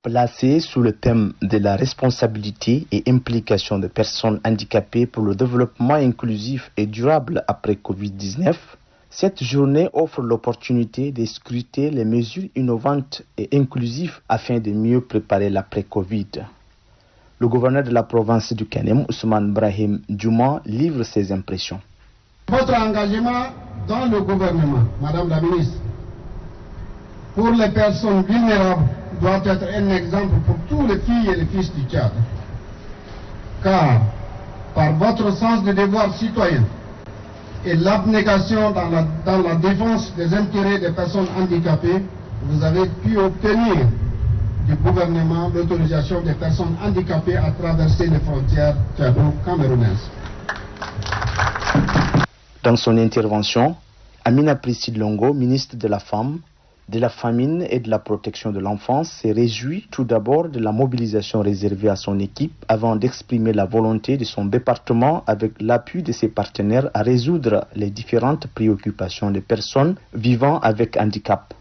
Placé sous le thème de la responsabilité et implication des personnes handicapées pour le développement inclusif et durable après Covid-19, cette journée offre l'opportunité de scruter les mesures innovantes et inclusives afin de mieux préparer l'après-Covid. Le gouverneur de la province du Kanem, Ousmane Brahim Djouma, livre ses impressions. Votre engagement dans le gouvernement, Madame la ministre, pour les personnes vulnérables, doit être un exemple pour tous les filles et les fils du Tchad. Car, par votre sens de devoir citoyen et l'abnégation dans la défense des intérêts des personnes handicapées, vous avez pu obtenir du gouvernement l'autorisation des personnes handicapées à traverser les frontières tchado-camerounaises. Dans son intervention, Amina Priscille Longo, ministre de la Femme, de la Famine et de la Protection de l'Enfance, s'est réjouie tout d'abord de la mobilisation réservée à son équipe avant d'exprimer la volonté de son département avec l'appui de ses partenaires à résoudre les différentes préoccupations des personnes vivant avec handicap.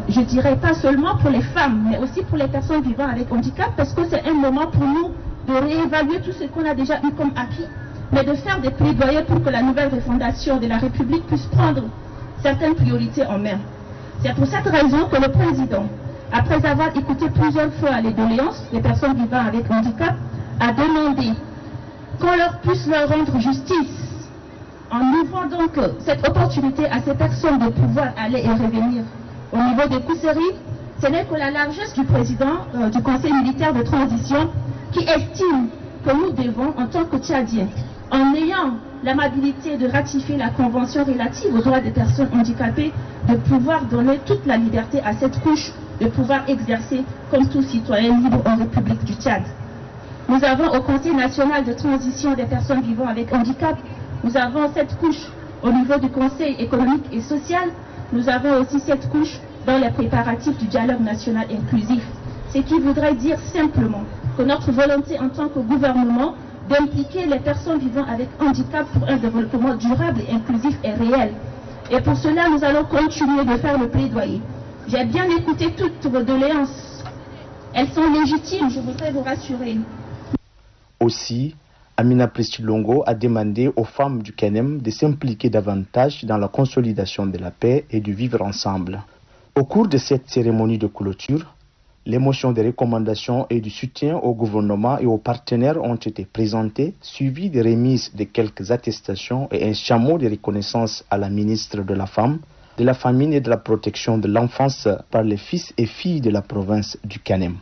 Je dirais pas seulement pour les femmes, mais aussi pour les personnes vivant avec handicap, parce que c'est un moment pour nous de réévaluer tout ce qu'on a déjà eu comme acquis, mais de faire des plaidoyers pour que la nouvelle refondation de la République puisse prendre certaines priorités en main. C'est pour cette raison que le président, après avoir écouté plusieurs fois les doléances des personnes vivant avec handicap, a demandé qu'on puisse leur rendre justice en ouvrant donc cette opportunité à ces personnes de pouvoir aller et revenir. Au niveau des Kousseries, ce n'est que la largesse du président du Conseil militaire de transition qui estime que nous devons, en tant que Tchadiens, en ayant l'amabilité de ratifier la convention relative aux droits des personnes handicapées, de pouvoir donner toute la liberté à cette couche de pouvoir exercer comme tout citoyen libre en République du Tchad. Nous avons au Conseil national de transition des personnes vivant avec handicap, nous avons cette couche au niveau du Conseil économique et social, nous avons aussi cette couche dans les préparatifs du dialogue national inclusif. Ce qui voudrait dire simplement que notre volonté en tant que gouvernement d'impliquer les personnes vivant avec handicap pour un développement durable et inclusif est réel. Et pour cela, nous allons continuer de faire le plaidoyer. J'ai bien écouté toutes vos doléances. Elles sont légitimes, je voudrais vous rassurer. Aussi, Amina Priscille Longo a demandé aux femmes du Kanem de s'impliquer davantage dans la consolidation de la paix et du vivre ensemble. Au cours de cette cérémonie de clôture, les motions de recommandation et du soutien au gouvernement et aux partenaires ont été présentées, suivies de remises de quelques attestations et un chameau de reconnaissance à la ministre de la Femme, de la Famine et de la Protection de l'Enfance par les fils et filles de la province du Kanem.